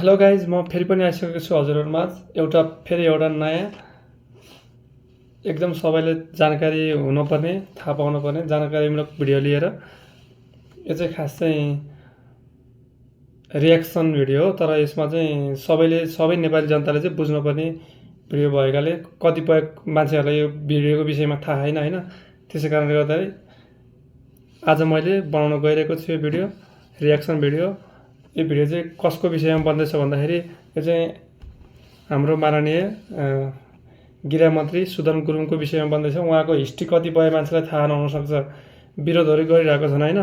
Hello guys, म फेरि पनि आइसकेको छु हजुरहरूमा फेरि एउटा नयाँ एकदम सबैले जानकारी हुनुपर्ने, थाहा पाउनुपर्ने जानकारीमूलक भिडियो लिएर। यो चाहिँ खास चाहिँ रियाक्सन भिडियो हो, तर यसमा चाहिँ सबै नेपाली जनताले चाहिँ बुझ्नुपर्ने भिडियो भएकाले कतिपय मान्छेहरूलाई यो भिडियोको विषयमा थाहा छैन होइन। त्यसै कारणले गर्दाखेरि आज मैले बनाउन गइरहेको छु यो भिडियो, रियाक्सन भिडियो। यो भिडियो चाहिँ कसको विषयमा बन्दैछ भन्दाखेरि यो चाहिँ हाम्रो माननीय गृहमन्त्री सुदन गुरुङको विषयमा बन्दैछ। उहाँको हिस्ट्री कतिपय मान्छेलाई थाहा नहुनसक्छ, विरोधहरू गरिरहेको छन् होइन।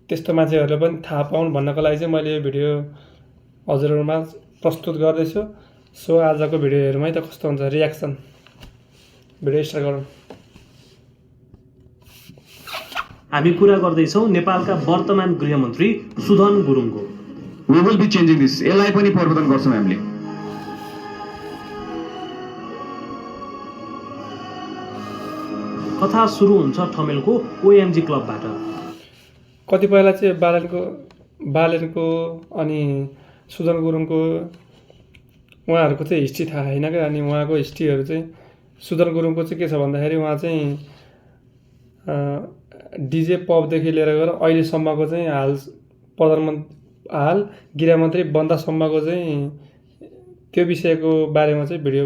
त्यस्तो मान्छेहरूले पनि थाहा पाउन् भन्नको लागि चाहिँ मैले यो भिडियो हजुरहरूमा प्रस्तुत गर्दैछु। सो आजको भिडियो हेरौँ है त कस्तो हुन्छ। रियाक्सन भिडियो स्टार्ट गरौँ। हामी कुरा गर्दैछौँ नेपालका वर्तमान गृहमन्त्री सुदन गुरुङको। We will be changing this. यसलाई पनि परिवर्तन गर्छौँ हामीले। कथा सुरु हुन्छ ठमेलको ओएमजी क्लबबाट। कतिपयलाई चाहिँ बालेनको अनि सुदन गुरुङको उहाँहरूको चाहिँ हिस्ट्री थाहा छैन क्या। अनि उहाँको हिस्ट्रीहरू चाहिँ सुदन गुरुङको चाहिँ के छ भन्दाखेरि उहाँ चाहिँ डिजे पपदेखि लिएर गएर अहिलेसम्मको चाहिँ हाल गृहमन्त्री बन्दासम्मको चाहिँ त्यो विषयको बारेमा चाहिँ भिडियो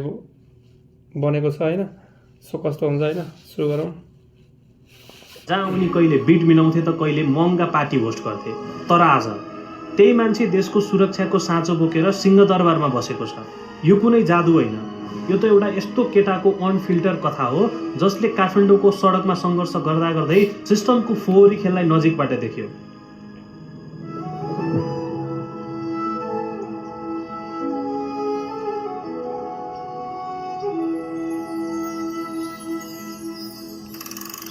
बनेको छ होइन। सो कस्तो हुन्छ होइन, सुरु गरौँ। जहाँ उनी कहिले बिट मिलाउँथे त कहिले महँगा पार्टी होस्ट गर्थे, तर आज त्यही मान्छे देशको सुरक्षाको साँचो बोकेर सिंहदरबारमा बसेको छ। यो कुनै जादु होइन, यो त एउटा यस्तो केटाको अनफिल्टर कथा हो जसले काठमाडौँको सडकमा सङ्घर्ष गर्दा गर्दै सिस्टमको फोहोरी खेललाई नजिकबाट देख्यो।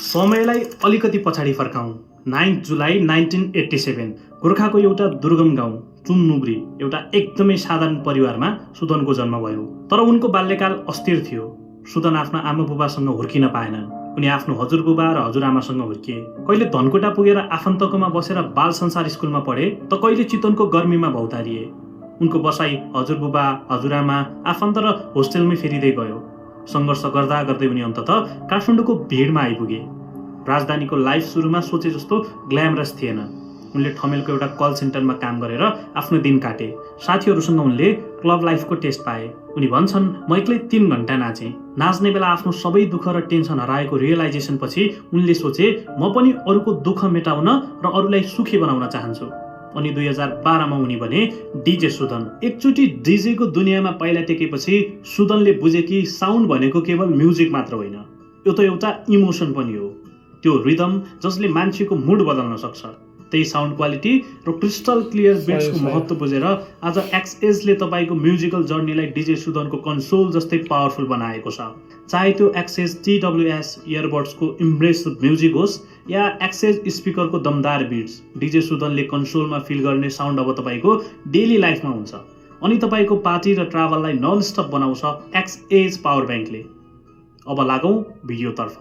समयलाई अलिकति पछाडि फर्काउँ। 9 जुलाई 1987 गोर्खाको एउटा दुर्गम गाउँ चुन्नुब्री एउटा एकदमै साधारण परिवारमा सुदनको जन्म भयो। तर उनको बाल्यकाल अस्थिर थियो। सुदन आफ्ना आमा बुबासँग हुर्किन पाएनन्। उनी आफ्नो हजुरबुबा र हजुरआमासँग हुर्किए। कहिले धनकोटा पुगेर आफन्तकोमा बसेर बाल संसार स्कुलमा पढे त कहिले चितवनको गर्मीमा भौतारिए। उनको बसाई हजुरबुबा, हजुरआमा, आफन्त र होस्टेलमै फेरिँदै गयो। सङ्घर्ष गर्दा गर्दै उनी अन्ततः काठमाडौँको भिडमा आइपुगे। राजधानीको लाइफ सुरुमा सोचे जस्तो ग्ल्यामरस थिएन। उनले ठमेलको एउटा कल सेन्टरमा काम गरेर आफ्नो दिन काटे। साथीहरूसँग उनले क्लब लाइफको टेस्ट पाए। उनी भन्छन्, म एक्लै 3 घन्टा नाचेँ। नाच्ने बेला आफ्नो सबै दुःख र टेन्सन हराएको रियलाइजेसन पछि उनले सोचे, म पनि अरूको दुःख मेटाउन र अरूलाई सुखी बनाउन चाहन्छु। अनि 2012मा उनी बने डिजे सुदन। एकचोटि डिजेको दुनियाँमा पाइला टेकेपछि सुदनले बुझे कि साउन्ड भनेको केवल म्युजिक मात्र होइन, यो त एउटा इमोसन पनि हो। त्यो रिदम जसले मान्छेको मुड बदल्न सक्छ। त्यही साउन्ड क्वालिटी र क्रिस्टल क्लियर बिट्सको महत्त्व बुझेर आज एक्सएजले तपाईँको म्युजिकल जर्नीलाई डिजे सुदनको कन्सोल जस्तै पावरफुल बनाएको छ। चाहे त्यो एक्सएज TWS इयरबड्सको इम्प्रेसिभ म्युजिक होस् या एक्सएज स्पिकरको दमदार बिट्स, डिजे सुदनले कन्सोलमा फिल गर्ने साउन्ड अब तपाईँको डेली लाइफमा हुन्छ। अनि तपाईँको पार्टी र ट्राभललाई नन स्टप बनाउँछ एक्सएज पावर ब्याङ्कले। अब लागौँ भिडियोतर्फ।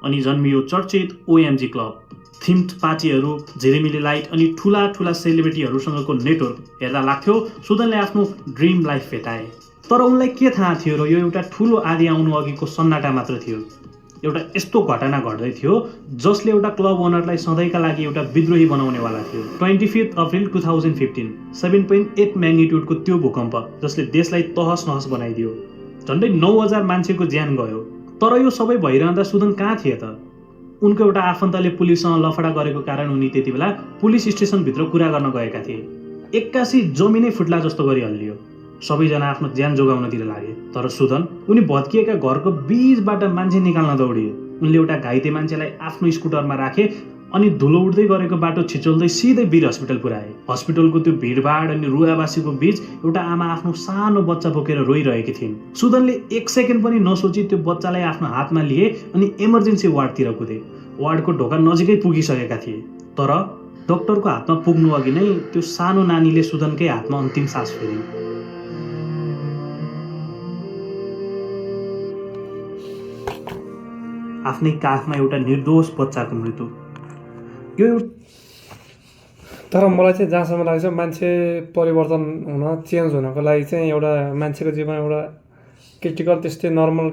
अनि जन्मियो चर्चित ओएमजी क्लब। थिम्ड पार्टीहरू, झिलिमिली लाइट अनि ठुला सेलिब्रिटीहरूसँगको नेटवर्क हेर्दा लाग्थ्यो सुदनले आफ्नो ड्रिम लाइफ भेटाए। तर उनलाई के थाहा थियो र यो एउटा ठुलो आदि आउनु अघिको सन्नाटा मात्र थियो। एउटा यस्तो घटना घट्दै थियो जसले एउटा क्लब ओनरलाई सधैँका लागि एउटा विद्रोही बनाउनेवाला थियो। 25 अप्रिल 2015 7.8 म्याग्निट्युडको त्यो भूकम्प जसले देशलाई तहस नहस बनाइदियो। झन्डै 9000 मान्छेको ज्यान गयो। तर यो सबै भइरहँदा सुदन कहाँ थिए त? उनको एउटा आफन्तले पुलिससँग लफडा गरेको कारण उनी त्यति बेला पुलिस स्टेसनभित्र कुरा गर्न गएका थिए। एक्कासी जमिनै फुट्ला जस्तो गरी हल्लियो। सबैजना आफ्नो ज्यान जोगाउनतिर लागे। तर सुदन उनी भत्किएका घरको बीचबाट मान्छे निकाल्न दौडिए। उनले एउटा घाइते मान्छेलाई आफ्नो स्कुटरमा राखे अनि धुलो उड्दै गरेको बाटो छिचोल्दै सिधै वीर हस्पिटल पुर्याए। हस्पिटलको त्यो भिडभाड अनि रुवाबासीको बीच एउटा आमा आफ्नो सानो बच्चा बोकेर रोइरहेकी थिइन्। सुदनले 1 सेकेन्ड पनि नसोची त्यो बच्चालाई आफ्नो हातमा लिए अनि इमर्जेन्सी वार्डतिर कुदे। वार्डको ढोका नजिकै पुगिसकेका थिए। तर डाक्टरको हातमा पुग्नु अघि नै त्यो सानो नानीले सुदनकै हातमा अन्तिम सास फेर्यो। आफ्नै काखमा एउटा निर्दोष बच्चाको मृत्यु। यो तर मलाई चाहिँ जहाँसम्म लाग्छ मान्छे परिवर्तन हुन चेन्ज हुनको लागि चाहिँ एउटा मान्छेको जीवनमा एउटा क्रिटिकल त्यस्तै नर्मल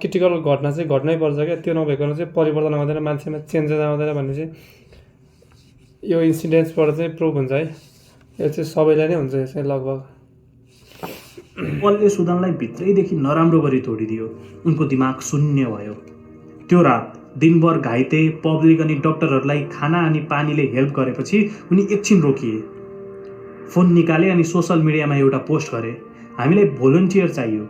क्रिटिकल घटना चाहिँ घट्नै पर्छ क्या। त्यो नभइकन चाहिँ परिवर्तन आउँदैन, मान्छेमा चेन्जेस आउँदैन भन्ने चाहिँ यो इन्सिडेन्ट्सबाट चाहिँ प्रुभ हुन्छ है। यो चाहिँ सबैलाई नै हुन्छ यो चाहिँ लगभग। पलले सुदनलाई भित्रैदेखि नराम्रो गरी तोडिदियो। उनको दिमाग शून्य भयो। त्यो रात दिनभर घाइते पब्लिक अनि डक्टरहरूलाई खाना अनि पानीले हेल्प गरेपछि उनी एकछिन रोकिए। फोन निकाले अनि सोसल मिडियामा एउटा पोस्ट गरे, हामीलाई भोलन्टियर चाहियो।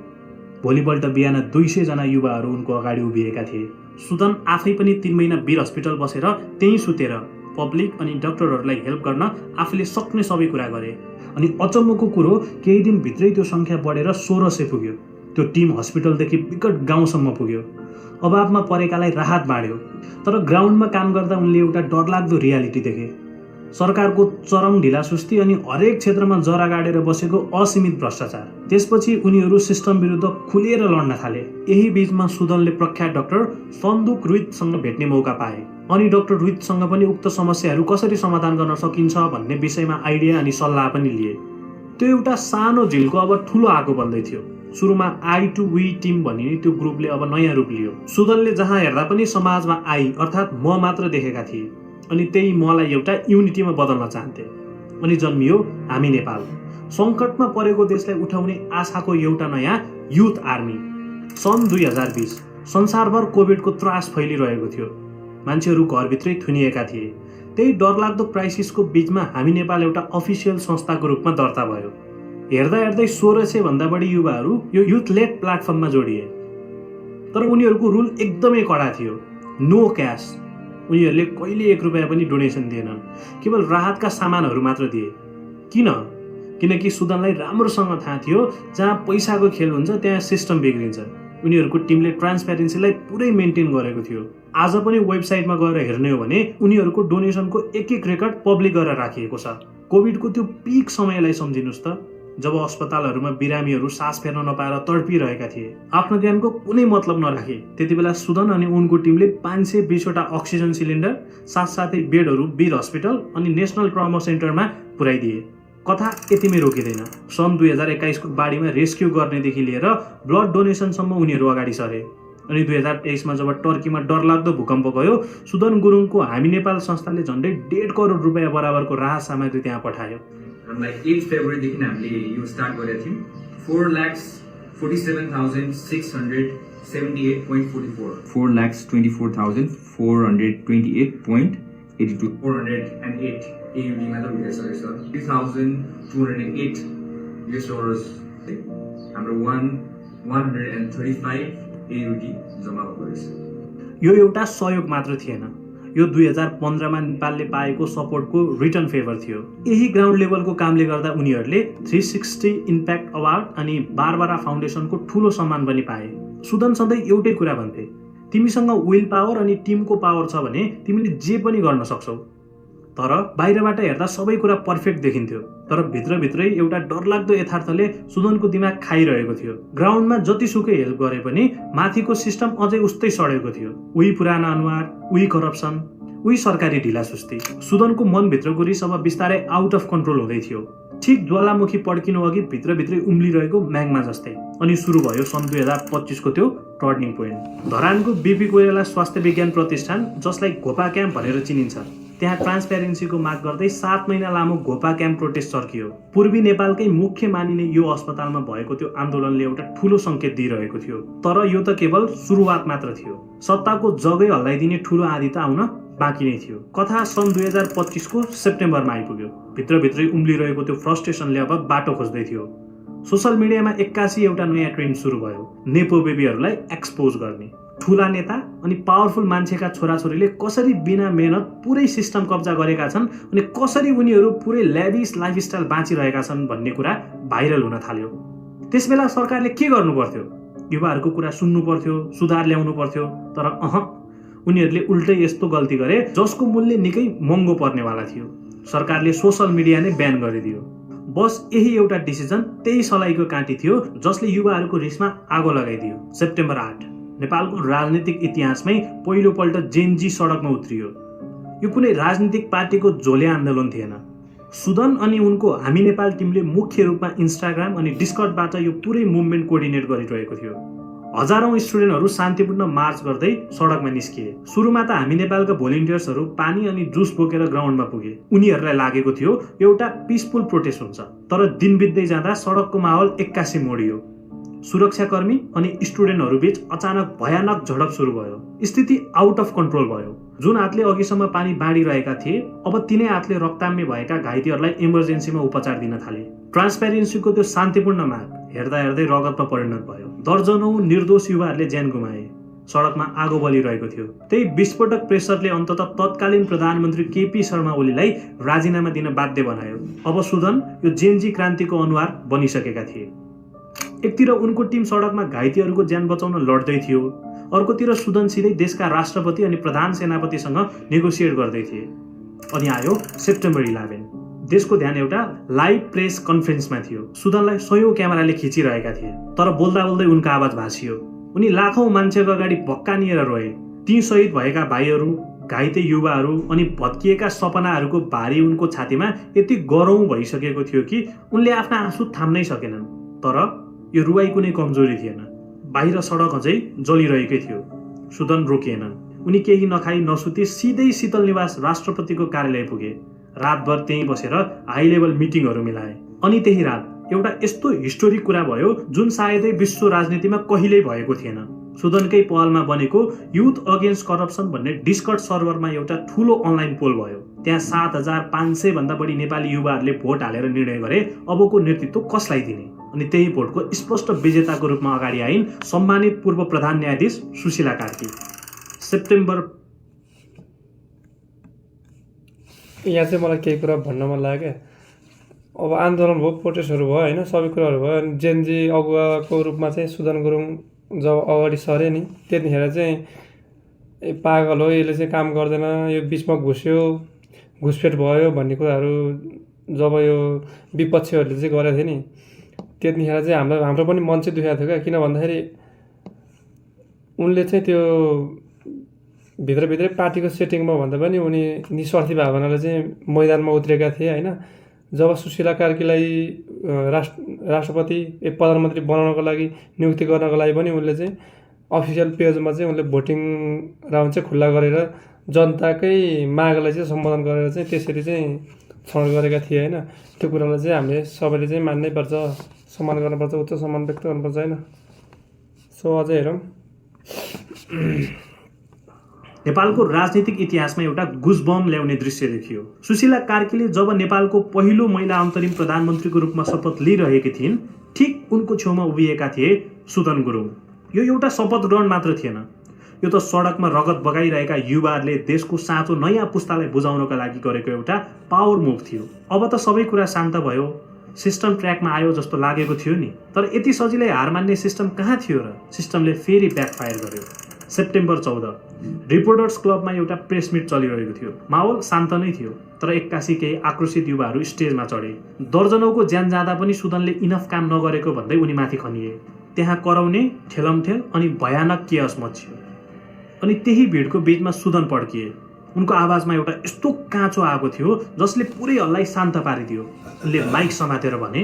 भोलिपल्ट बिहान 200 जना युवाहरू उनको अगाडि उभिएका थिए। सुदन आफै पनि 3 महिना वीर हस्पिटल बसेर त्यहीँ सुतेर पब्लिक अनि डक्टरहरूलाई हेल्प गर्न आफूले सक्ने सबै कुरा गरे। अनि अचम्मको कुरो केही दिन भित्रै त्यो सङ्ख्या बढेर 1600 पुग्यो। त्यो टिम हस्पिटलदेखि विकट गाउँसम्म पुग्यो। अभावमा परेकालाई राहत बाँड्यो। तर ग्राउन्डमा काम गर्दा उनले एउटा डरलाग्दो रियालिटी देखे। सरकारको चरम ढिलासुस्ती अनि हरेक क्षेत्रमा जरा गाडेर बसेको असीमित भ्रष्टाचार। त्यसपछि उनीहरू सिस्टम विरुद्ध खुलेर लड्न थाले। यही बीचमा सुदनले प्रख्यात डाक्टर सन्दुक रुइतसँग भेट्ने मौका पाए अनि डाक्टर रुइतसँग पनि उक्त समस्याहरू कसरी समाधान गर्न सकिन्छ भन्ने विषयमा आइडिया अनि सल्लाह पनि लिए। त्यो एउटा सानो झिल्को अब ठुलो आगो बन्दै थियो। सुरुमा आई टु वी टिम भनिने त्यो ग्रुपले अब नयाँ रूप लियो। सुदनले जहाँ हेर्दा पनि समाजमा आई अर्थात् म मात्र देखेका थिए अनि त्यही मलाई एउटा युनिटीमा बदल्न चाहन्थे। अनि जन्मियो हामी नेपाल, सङ्कटमा परेको देशलाई उठाउने आशाको एउटा नयाँ युथ आर्मी। सन् 2020 संसारभर कोभिडको त्रास फैलिरहेको थियो। मान्छेहरू घरभित्रै थुनिएका थिए। त्यही डरलाग्दो क्राइसिसको बीचमा हामी नेपाल एउटा अफिसियल संस्थाको रूपमा दर्ता भयो। हेर्दा हेर्दै 1600 भन्दा बढी युवाहरू यो युथ लेड प्लेटफर्ममा जोडिए। तर उनीहरूको रुल एकदमै कडा थियो। No cash. उनीहरूले कहिले 1 रुपियाँ पनि डोनेसन दिएनन्, केवल राहतका सामानहरू मात्र दिए। किनकि सुदनलाई राम्रोसँग थाहा थियो जहाँ पैसाको खेल हुन्छ त्यहाँ सिस्टम बिग्रिन्छ। उनीहरूको टिमले ट्रान्सप्यारेन्सीलाई पुरै मेन्टेन गरेको थियो। आज पनि वेबसाइटमा गएर हेर्ने हो भने उनीहरूको डोनेसनको एक रेकर्ड पब्लिक गरेर राखिएको छ। कोभिडको त्यो पिक समयलाई सम्झिनुहोस् त, जब अस्पतालहरूमा बिरामीहरू सास फेर्न नपाएर तडपिरहेका थिए। आफ्नो ज्ञानको कुनै मतलब नराखे त्यति बेला सुदन अनि उनको टिमले 520 वटा अक्सिजन सिलिन्डर साथसाथै बेडहरू वीर हस्पिटल अनि नेसनल ट्रमा सेन्टरमा पुर्याइदिए। कथा यतिमै रोकिँदैन। सन् 2021 को बाढीमा रेस्क्यु गर्नेदेखि लिएर ब्लड डोनेसनसम्म उनीहरू अगाडि सरे। अनि 2023 मा जब टर्कीमा डरलाग्दो भूकम्प गयो, सुदन गुरुङको हामी नेपाल संस्थाले झन्डै 1.5 करोड रुपियाँ बराबरको राहत सामग्री त्यहाँ पठायो। 8 फेब्रुअरीदेखि हामीले यो स्टार्ट गरेका थियौँ। 4,47,678.44 4,24,428.82 408 AUD मा त भइसकेको छ। 3,208 US dollars हाम्रो 135 AUD जम्मा भएको रहेछ। यो एउटा सहयोग मात्र थिएन, यो 2015 मा नेपालले पाएको सपोर्टको रिटर्न फेभर थियो। यही ग्राउन्ड लेभलको कामले गर्दा उनीहरूले 360 इम्प्याक्ट अवार्ड अनि बारबारा फाउन्डेसनको ठुलो सम्मान पनि पाए। सुदन सधैँ एउटै कुरा भन्थे, तिमीसँग विल पावर अनि टिमको पावर छ भने तिमीले जे पनि गर्न सक्छौ। तर बाहिरबाट हेर्दा सबै कुरा पर्फेक्ट देखिन्थ्यो, तर भित्रभित्रै एउटा डरलाग्दो यथार्थले सुदनको दिमाग खाइरहेको थियो। ग्राउन्डमा जतिसुकै हेल्प गरे पनि माथिको सिस्टम अझै उस्तै सडेको थियो। उही पुराना अनुहार, उही करप्सन, उही सरकारी ढिलासुस्ती। सुदनको मनभित्रको रिस अब बिस्तारै आउट अफ कन्ट्रोल हुँदै थियो। ठिक ज्वालामुखी पड्किनु अघि भित्रभित्रै उम्लिरहेको म्याग्मा जस्तै। अनि सुरु भयो सन् 2025 को त्यो टर्निङ पोइन्ट। धरानको बीपी कोइराला स्वास्थ्य विज्ञान प्रतिष्ठान, जसलाई घोपा क्याम्प भनेर चिनिन्छ, त्यहाँ ट्रान्सप्यारेन्सीको माग गर्दै 7 महिना लामो घोपा क्याम्प प्रोटेस्ट चर्कियो। पूर्वी नेपालकै मुख्य मानिने यो अस्पतालमा भएको त्यो आन्दोलनले एउटा ठुलो संकेत दिइरहेको थियो। तर यो त केवल सुरुवात मात्र थियो। सत्ताको जगै हल्लाइदिने ठुलो आँधी त आउन बाँकी नै थियो। कथा सन् 2025 को सेप्टेम्बरमा आइपुग्यो। भित्रभित्रै उम्लिरहेको त्यो फ्रस्ट्रेसनले अब बाटो खोज्दै थियो। सोसल मिडियामा 81 एउटा नयाँ ट्रेन्ड सुरु भयो, नेपो बेबीहरूलाई एक्सपोज गर्ने। ठुला नेता अनि पावरफुल मान्छेका छोराछोरीले कसरी बिना मेहनत पुरै सिस्टम कब्जा गरेका छन् अनि कसरी उनीहरू पुरै ल्याभिस लाइफस्टाइल बाँचिरहेका छन् भन्ने कुरा भाइरल हुन थाल्यो। त्यसबेला सरकारले के गर्नु पर्थ्यो? युवाहरूको कुरा सुन्नु पर्थ्यो, सुधार ल्याउनु पर्थ्यो। तर उनीहरूले उल्टै यस्तो गल्ती गरे जसको मूल्य निकै महँगो पर्नेवाला थियो। सरकारले सोसल मिडिया नै ब्यान गरिदियो। बस यही एउटा डिसिजन, त्यही सलाइको काँटी थियो जसले युवाहरूको रिसमा आगो लगाइदियो। सेप्टेम्बर 8 नेपालको राजनीतिक इतिहासमै पहिलोपल्ट जेनजी सडकमा उत्रियो। यो कुनै राजनीतिक पार्टीको झोले आन्दोलन थिएन। सुदन अनि उनको हामी नेपाल टिमले मुख्य रूपमा इन्स्टाग्राम अनि डिस्कर्डबाट यो पुरै मुभमेन्ट कोअर्डिनेट गरिरहेको थियो। हजारौं स्टुडेन्टहरू शान्तिपूर्ण मार्च गर्दै सडकमा निस्किए। सुरुमा त हामी नेपालका भोलिन्टियर्सहरू पानी अनि जुस बोकेर ग्राउन्डमा पुगे। उनीहरूलाई लागेको थियो एउटा पिसफुल प्रोटेस्ट हुन्छ, तर दिन बित्दै जाँदा सडकको माहौल एक्कासी मोडियो। सुरक्षाकर्मी अनि स्टुडेन्टहरू बीच अचानक भयानक झडप सुरु भयो। स्थिति आउट अफ कन्ट्रोल भयो। जुन हातले अघिसम्म पानी बाँडिरहेका थिए अब तिनै हातले रक्ताम्य भएका घाइतेहरूलाई इमर्जेन्सीमा उपचार दिन थाले। ट्रान्सपेरेन्सीको त्यो शान्तिपूर्ण माग हेर्दा हेर्दै रगतमा परिणत भयो। दर्जनौं निर्दोष युवाहरूले ज्यान गुमाए। सडकमा आगो बलिरहेको थियो। त्यही विस्फोटक प्रेसरले अन्ततः तत्कालीन प्रधानमन्त्री केपी शर्मा ओलीलाई राजीनामा दिन बाध्य बनायो। अब सुदन यो जेनजी क्रान्तिको अनुहार बनिसकेका थिए। एकतिर उनको टिम सडकमा घाइतेहरूको ज्यान बचाउन लड्दै थियो, अर्कोतिर सुदन सिधै देशका राष्ट्रपति अनि प्रधान सेनापतिसँग नेगोसिएट गर्दै थिए। अनि आयो सेप्टेम्बर 11। देशको ध्यान एउटा लाइभ प्रेस कन्फरेन्समा थियो। सुदनलाई सयौं क्यामेराले खिचिरहेका थिए, तर बोल्दा बोल्दै उनको आवाज भाँसियो। उनी लाखौं मान्छेको अगाडि भक्कानिएर रोए। ती शहीद भएका भाइहरू, घाइते युवाहरू अनि भत्किएका सपनाहरूको भारी उनको छातीमा यति गह्रौँ भइसकेको थियो कि उनले आफ्ना आँसु थाम्नै सकेनन्। तर यो रुवाई कुनै कमजोरी थिएन। बाहिर सडक अझै जलिरहेकै थियो। सुदन रोकिएनन्। उनी केही नखाई नसुती सिधै शीतल निवास राष्ट्रपतिको कार्यालय पुगे। रातभर त्यहीँ बसेर हाई लेभल मिटिङहरू मिलाए। अनि त्यही रात एउटा यस्तो हिस्टोरिक कुरा भयो जुन सायदै विश्व राजनीतिमा कहिल्यै भएको थिएन। सुदनकै पहलमा बनेको युथ अगेन्स्ट करप्सन भन्ने डिस्कर्ड सर्भरमा एउटा ठूलो अनलाइन पोल भयो। त्यहाँ 7500 भन्दा बढी नेपाली युवाहरूले भोट हालेर निर्णय गरे अबको नेतृत्व कसलाई दिने। अनि त्यही भोटको स्पष्ट विजेताको रूपमा अगाडि आइन् सम्मानित पूर्व प्रधान न्यायाधीश सुशीला कार्की। सेप्टेम्बर यहाँ चाहिँ मलाई केही कुरा भन्न मन लाग्यो। अब आन्दोलन भयो, प्रोटेस्टहरू भयो होइन, सबै कुराहरू भयो। अनि जेनजी अगुवाको रूपमा चाहिँ सुदन गुरुङ जब अगाडि सरे नि त्यतिखेर चाहिँ ए पागल हो, यसले चाहिँ काम गर्दैन, यो बिचमा घुस्यो, घुसपेट भयो भन्ने कुराहरू जब यो विपक्षीहरूले चाहिँ गरेको थियो नि त्यतिखेर चाहिँ हाम्रो पनि मन चाहिँ दुखेको थियो क्या। किन भन्दाखेरि उनले चाहिँ त्यो भित्रभित्रै पार्टीको सेटिङमा भन्दा पनि उनी निस्वार्थी भावनाले चाहिँ मैदानमा उत्रेका थिए होइन। जब सुशीला कार्कीलाई राष्ट्रपति प्रधानमन्त्री बनाउनको लागि नियुक्ति गर्नको लागि पनि उनले चाहिँ अफिसियल पेजमा चाहिँ उनले भोटिङ राउन्ड चाहिँ खुल्ला गरेर जनताकै मागलाई चाहिँ सम्बोधन गरेर चाहिँ त्यसरी चाहिँ छनौट गरेका थिए होइन। त्यो कुरालाई चाहिँ हामीले सबैले चाहिँ मान्नै पर्छ, सम्मान गर्नुपर्छ, उच्च सम्मान व्यक्त गर्नुपर्छ होइन। सो अझै हेरौँ। नेपालको राजनीतिक इतिहासमा एउटा गुजबम ल्याउने दृश्य देखियो। सुशीला कार्कीले जब नेपालको पहिलो महिला अन्तरिम प्रधानमन्त्रीको रूपमा शपथ लिइरहेकी थिइन्, ठिक उनको छेउमा उभिएका थिए सुदन गुरुङ। यो एउटा शपथ ग्रहण मात्र थिएन, यो त सडकमा रगत बगाइरहेका युवाहरूले देशको साँचो नयाँ पुस्तालाई बुझाउनका लागि गरेको एउटा पावर मुभ थियो। अब त सबै कुरा शान्त भयो, सिस्टम ट्र्याकमा आयो जस्तो लागेको थियो नि। तर यति सजिलै हार मान्ने सिस्टम कहाँ थियो र? सिस्टमले फेरि ब्याकफायर गर्यो। सेप्टेम्बर 14 रिपोर्टर्स क्लबमा एउटा प्रेस मिट चलिरहेको थियो। माहौल शान्त नै थियो, तर एक्कासी केही आक्रोशित युवाहरू स्टेजमा चढे। दर्जनौको ज्यान जाँदा पनि सुदनले इनफ काम नगरेको भन्दै उनी माथि खनिए। त्यहाँ कराउने, ठेलमठेल अनि भयानक केयस मच्चियो। अनि त्यही भिडको बीचमा सुदन पड्किए। उनको आवाजमा एउटा यस्तो काँचो आएको थियो जसले पुरै हल्लाई शान्त पारिदियो। उनले माइक समातेर भने,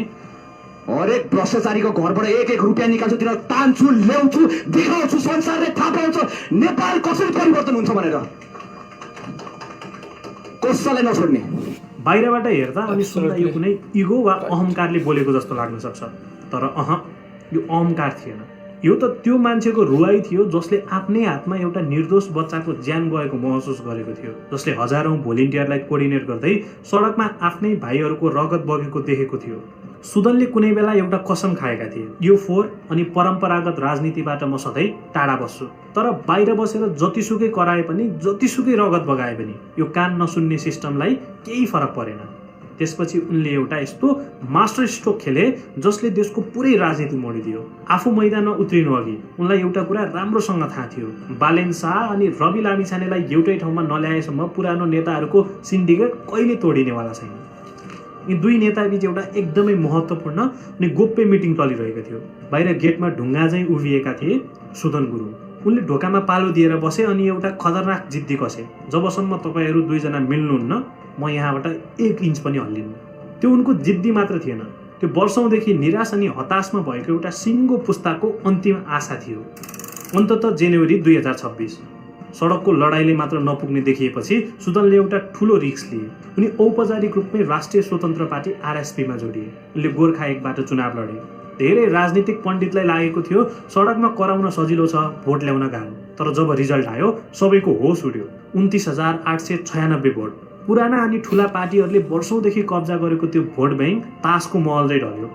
हरेक भ्रष्टाचारीको घरबाट एक एक रुपियाँ निकाल्छु,तिर तान्छु, ल्याउँछु, देखाउँछु, संसारले थाहा पाउँछ नेपाल कसरी परिवर्तन हुन्छ भनेर। कसैलाई नछोड्ने। बाहिरबाट हेर्दा अनि सुन्दा यो कुनै इगो वा अहङ्कारले बोलेको जस्तो लाग्न सक्छ, तर यो अहङ्कार थिएन। यो त त्यो मान्छेको रुवाई थियो जसले आफ्नै हातमा एउटा निर्दोष बच्चाको ज्यान गएको महसुस गरेको थियो, जसले हजारौं भोलिन्टियरलाई कोअर्डिनेट गर्दै सडकमा आफ्नै भाइहरूको रगत बगेको देखेको थियो। सुदनले कुनै बेला एउटा कसम खाएका थिए, यो फोहोर अनि परम्परागत राजनीतिबाट म सधैँ टाढा बस्छु। तर बाहिर बसेर जतिसुकै कराए पनि, जतिसुकै रगत बगाए पनि यो कान नसुन्ने सिस्टमलाई केही फरक परेन। त्यसपछि उनले एउटा यस्तो मास्टर स्ट्रोक खेले जसले देशको पुरै राजनीति मोडिदियो। आफू मैदानमा उत्रिनु अघि उनलाई एउटा कुरा राम्रोसँग थाहा थियो, बालेन शाह अनि रवि लामिछानेलाई एउटै ठाउँमा नल्याएसम्म पुरानो नेताहरूको सिन्डिकेट कहिले तोडिनेवाला छैन। यी दुई नेताबीच एउटा एकदमै महत्त्वपूर्ण अनि गोप्य मिटिङ चलिरहेको थियो। बाहिर गेटमा ढुङ्गा चाहिँ उभिएका थिए सुदन गुरुङ। उनले ढोकामा पालो दिएर बसे अनि एउटा खतरनाक जिद्दी कसे, जबसम्म तपाईँहरू दुईजना मिल्नुहुन्न म यहाँबाट 1 इन्च पनि हल्लिन्न। त्यो उनको जिद्दी मात्र थिएन, त्यो वर्षौँदेखि निराश अनि हताशमा भएको एउटा सिङ्गो पुस्ताको अन्तिम आशा थियो। अन्ततः जनवरी 2026 सडकको लडाइँले मात्र नपुग्ने देखिएपछि सुदनले एउटा ठुलो रिस्क लिए। उनी औपचारिक रूपमै राष्ट्रिय स्वतन्त्र पार्टी आरएसपीमा जोडिए। उनले गोर्खा 1बाट चुनाव लडे। धेरै राजनीतिक पण्डितलाई लागेको थियो सडकमा कराउन सजिलो छ, भोट ल्याउन गाह्रो। तर जब रिजल्ट आयो सबैको होस उड्यो। 29,896 भोट। पुराना अनि ठुला पार्टीहरूले वर्षौँदेखि कब्जा गरेको त्यो भोट ब्याङ्क तासको महलजै ढल्यो।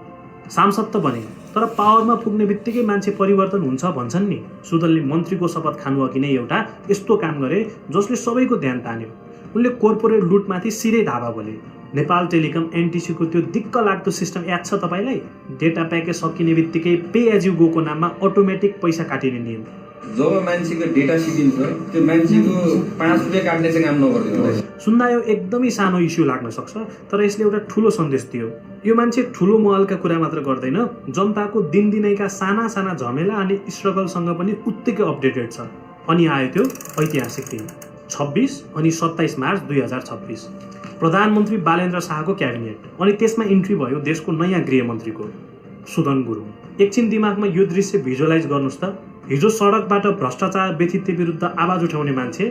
सांसद त बने, तर पावरमा पुग्ने बित्तिकै मान्छे परिवर्तन हुन्छ भन्छन् नि। सुदनले मन्त्रीको शपथ खानु अघि नै एउटा यस्तो काम गरे जसले सबैको ध्यान तान्यो। उनले कोर्पोरेट लुटमाथि सिधै धावा बोले। नेपाल टेलिकम एनटिसीको त्यो दिक्क लाग्दो सिस्टम याद छ तपाईँलाई? डेटा प्याकेज सकिने बित्तिकै पे एज यु गोको नाममा अटोमेटिक पैसा काटिने नियम। जब मान्छेको डेटा सिकिन्छ त्यो मान्छेको 5 रुपियाँ काट्ने चाहिँ काम नगरिदिनु रहेछ। सुन्दा यो एकदमै सानो इस्यु लाग्न सक्छ, तर यसले एउटा ठुलो सन्देश दियो। यो मान्छे ठुलो महलका कुरा मात्र गर्दैन, जनताको दिनदिनैका साना साना झमेला अनि स्ट्रगलसँग पनि उत्तिकै अपडेटेड छ। अनि आयो त्यो ऐतिहासिक दिन 26 अनि 27 मार्च 2026। प्रधानमन्त्री बालेन्द्र शाहको क्याबिनेट अनि त्यसमा इन्ट्री भयो देशको नयाँ गृहमन्त्रीको, सुदन गुरुङ। एकछिन दिमागमा यो दृश्य भिजुअलाइज गर्नुहोस् त। हिजो सडकबाट भ्रष्टाचार व्यथित विरुद्ध आवाज उठाउने मान्छे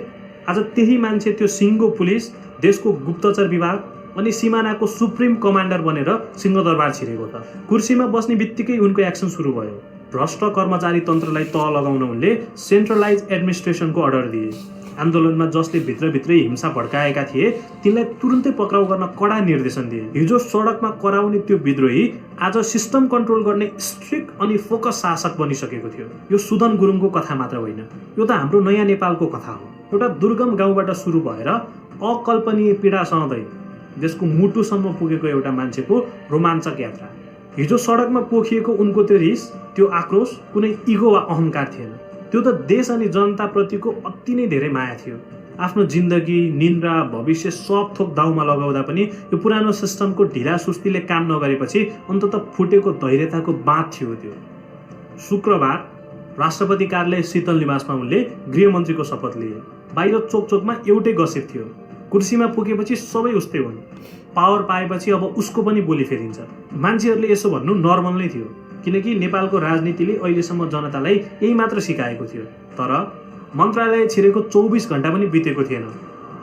आज त्यही मान्छे त्यो सिङ्गो पुलिस, देशको गुप्तचर विभाग अनि सिमानाको सुप्रिम कमान्डर बनेर सिंहदरबार छिरेको त। कुर्सीमा बस्ने बित्तिकै उनको एक्सन सुरु भयो। भ्रष्ट कर्मचारी तन्त्रलाई तह लगाउन उनले सेन्ट्रलाइज एडमिनिस्ट्रेसनको अर्डर दिए। आन्दोलनमा जसले भित्रभित्रै हिंसा भड्काएका थिए तिनलाई तुरुन्तै पक्राउ गर्न कडा निर्देशन दिए। हिजो सडकमा कराउने त्यो विद्रोही आज सिस्टम कन्ट्रोल गर्ने स्ट्रिक्ट अनि फोकस शासक बनिसकेको थियो। यो सुदन गुरुङको कथा मात्र होइन, यो त हाम्रो नयाँ नेपालको कथा हो। एउटा दुर्गम गाउँबाट सुरु भएर अकल्पनीय पीडा सहँदै देशको मुटुसम्म पुगेको एउटा मान्छेको रोमाञ्चक यात्रा। हिजो सडकमा पोखिएको उनको त्यो रिस, त्यो आक्रोश कुनै इगो वा अहङ्कार थिएन। त्यो त देश अनि जनताप्रतिको अति नै धेरै माया थियो। आफ्नो जिन्दगी, निन्द्रा, भविष्य सब थोक दाउमा लगाउँदा पनि यो पुरानो सिस्टमको ढिला सुस्तीले काम नगरेपछि अन्ततः फुटेको धैर्यताको बाँध थियो त्यो। शुक्रबार राष्ट्रपति कार्यालय शीतल निवासमा उनले गृहमन्त्रीको शपथ लिए। बाहिर चोकचोकमा एउटै गसिप थियो, कुर्सीमा पुगेपछि सबै उस्तै हुन्, पावर पाएपछि अब उसको पनि बोली फेरिन्छ। मान्छेहरूले यसो भन्नु नर्मल नै थियो, किनकि नेपालको राजनीतिले अहिलेसम्म जनतालाई यही मात्र सिकाएको थियो। तर मन्त्रालय छिरेको 24 घण्टा पनि बितेको थिएन।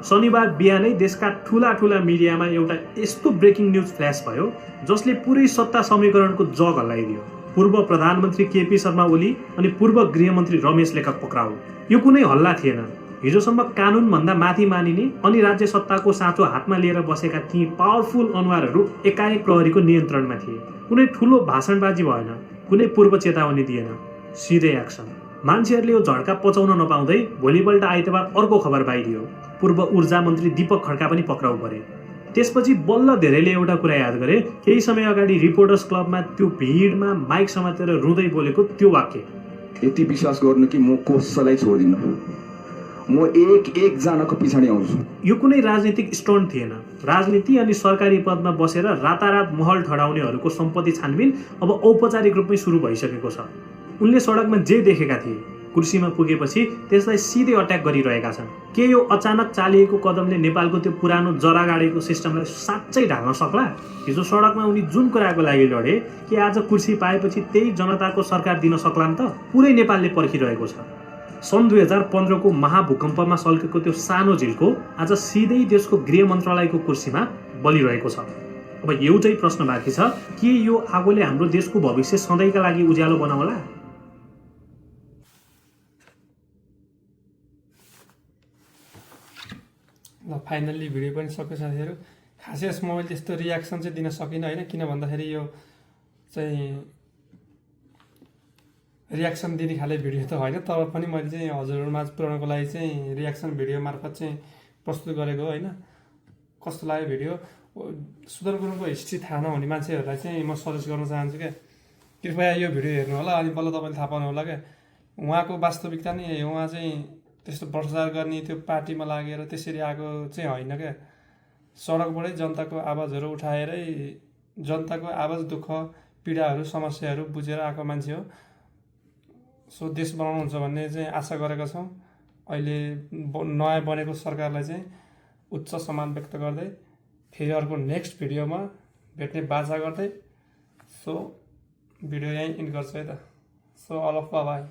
शनिबार बिहानै देशका ठुला ठुला मिडियामा एउटा यस्तो ब्रेकिङ न्युज फ्ल्यास भयो जसले पुरै सत्ता समीकरणको जग हल्लाइदियो। पूर्व प्रधानमन्त्री केपी शर्मा ओली अनि पूर्व गृहमन्त्री रमेश लेखक पक्राउ। यो कुनै हल्ला थिएन। हिजोसम्म कानुनभन्दा माथि मानिने अनि राज्य सत्ताको साँचो हातमा लिएर बसेका ती पावरफुल अनुहारहरू एकाएक प्रहरीको नियन्त्रणमा थिए। कुनै ठुलो भाषणबाजी भएन, कुनै पूर्व चेतावनी दिएन, सिधै एक्सन। मान्छेहरूले यो झड्का पचाउन नपाउँदै भोलिपल्ट आइतबार अर्को खबर बाहिरियो। पूर्व ऊर्जा मन्त्री दीपक खड्का पनि पक्राउ परे। त्यसपछि बल्ल धेरैले एउटा कुरा याद गरे। केही समय अगाडि रिपोर्टर्स क्लबमा त्यो भिडमा माइक समातेर रुँदै बोलेको त्यो वाक्य। यति विश्वास गर्नु कि म कसैलाई छोड्दिनँ, म एक जनाको पछाडि आउँछु। यो कुनै राजनीतिक स्टन्ट थिएन। राजनीति अनि सरकारी पदमा बसेर रातारात महल ठडाउनेहरूको सम्पत्ति छानबिन अब औपचारिक रूपमै सुरु भइसकेको छ। उनले सडकमा जे देखेका थिए कुर्सीमा पुगेपछि त्यसलाई सिधै अट्याक गरिरहेका छन्। के यो अचानक चालिएको कदमले नेपालको त्यो पुरानो जरा गाडेको सिस्टमलाई साँच्चै ढाल्न सक्ला? हिजो सडकमा उनी जुन कुराको लागि लडे कि आज कुर्सी पाएपछि त्यही जनताको सरकार दिन सक्लान् त? पुरै नेपालले पर्खिरहेको छ। सन् 2015 को महाभूकम्पमा सल्केको त्यो सानो झिल्को आज सिधै देशको गृह मन्त्रालयको कुर्सीमा बलिरहेको छ। अब एउटै प्रश्न बाँकी छ, के यो आगोले हाम्रो देशको भविष्य सधैँका लागि उज्यालो बनाउला? ल फाइनल्ली भिडियो पनि सक्यो साथीहरू। खासै यसमा मैले त्यस्तो रियाक्सन चाहिँ दिन सकिनँ होइन, किन भन्दाखेरि यो चाहिँ रियाक्सन दिने खाले भिडियो त होइन, तर पनि मैले चाहिँ हजुरहरूमाझ पुर्याउनको लागि चाहिँ रियाक्सन भिडियो मार्फत चाहिँ प्रस्तुत गरेको होइन। कस्तो लाग्यो भिडियो? सुदन गुरुङको हिस्ट्री थाहा नहुने मान्छेहरूलाई चाहिँ म सजेस्ट गर्न चाहन्छु क्या, कृपया यो भिडियो हेर्नु होला, अनि बल्ल तपाईँले थाहा पाउनु होला क्या उहाँको वास्तविकता नै। उहाँ चाहिँ त्यस्तो भ्रष्टाचार गर्ने त्यो पार्टीमा लागेर त्यसरी आएको चाहिँ होइन क्या। सडकबाटै जनताको आवाजहरू उठाएरै जनताको आवाज, दुःख, पीडाहरू, समस्याहरू बुझेर आएको मान्छे हो। सो देश बनाउनुहुन्छ भन्ने चाहिँ आशा गरेका छौँ। अहिले नयाँ बनेको सरकारलाई चाहिँ उच्च सम्मान व्यक्त गर्दै फेरि अर्को नेक्स्ट भिडियोमा भेट्ने बाचा गर्दै सो भिडियो यहीँ इन्ड गर्छु है त। So all of by.